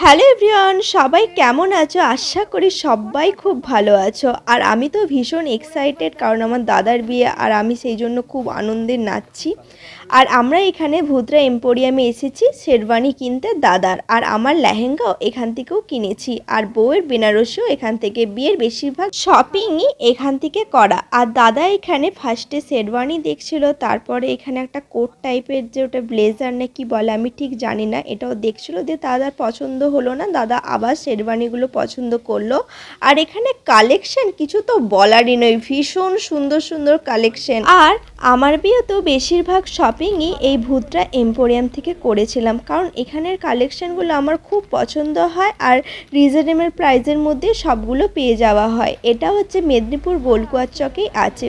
Hello everyone, সবাই কেমন আছো? আশা করি সবাই খুব ভালো আছো। আর আমি তো ভীষণ এক্সাইটেড, কারণ আমার দাদার বিয়ে আর আমি সেই জন্য খুব আনন্দে নাচছি। আর আমরা এখানে ভুতরা এম্পোরিয়ামে এসেছি শেরওয়ানি কিনতে দাদার, আর আমার লেহেঙ্গাও এখান থেকেও কিনেছি, আর বউয়ের বেনারসিও এখান থেকে। বিয়ের বেশিরভাগ শপিংই এখান থেকে করা। আর দাদা এখানে ফার্স্টে শেরওয়ানি দেখছিল, তারপরে এখানে একটা কোট টাইপের যে ওটা ব্লেজার না কি বলে আমি ঠিক জানি না, এটাও দেখছিল। দিয়ে দাদার পছন্দ হলো না, দাদা আবার শেরওয়ানিগুলো পছন্দ করলো। আর এখানে কালেকশন কিছু তো বলারই নয়, ভীষণ সুন্দর সুন্দর কালেকশন। আর আমার বিয়ে তো বেশিরভাগ শপিংই এই ভুতরা এম্পোরিয়াম থেকে করেছিলাম, কারণ এখানের কালেকশনগুলো আমার খুব পছন্দ হয় আর রিজনেবল প্রাইসের মধ্যে সবগুলো পেয়ে যাওয়া হয়। এটা হচ্ছে মেদিনীপুর গোলকুয়ার চকেই আছে।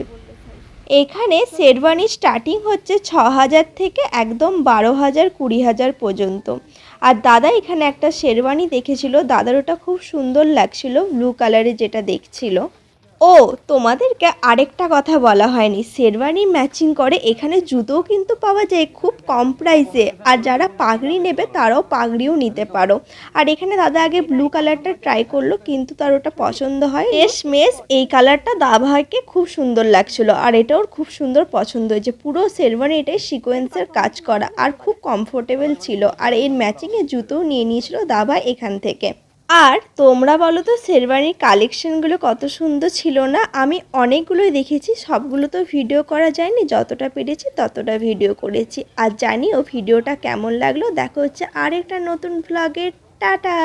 এখানে শেরওয়ানি স্টার্টিং হচ্ছে 6,000 থেকে একদম 12,000 20,000 পর্যন্ত। আর দাদা এখানে একটা শেরওয়ানি দেখেছিল, দাদার ওটা খুব সুন্দর লাগছিল, ব্লু কালারে যেটা দেখছিল। ও, তোমাদেরকে আরেকটা কথা বলা হয়নি, শেরওয়ানি ম্যাচিং করে এখানে জুতোও কিন্তু পাওয়া যায় খুব কম প্রাইসে। আর যারা পাগড়ি নেবে তারাও পাগড়িও নিতে পারো। আর এখানে দাদা আগে ব্লু কালারটা ট্রাই করলো, কিন্তু তার ওটা পছন্দ হয় শেষমেশ এই কালারটা দাদাভাইকে খুব সুন্দর লাগছিল, আর এটাও খুব সুন্দর পছন্দ হয়েছে। পুরো শেরওয়ানি এটাই সিকোয়েন্সের কাজ করা আর খুব কমফোর্টেবল ছিল। আর এর ম্যাচিংয়ে জুতোও নিয়ে নিয়েছিল দাদা এখান থেকে। আর তোমরা বলো তো শেরওয়ানির কালেকশনগুলো কত সুন্দর ছিল না? আমি অনেকগুলোই দেখেছি, সবগুলো তো ভিডিও করা যায়নি, যতটা পেরেছি ততটা ভিডিও করেছি। আর জানিও ভিডিওটা কেমন লাগলো। দেখা হচ্ছে আরেকটা নতুন ভ্লগে। টাটা।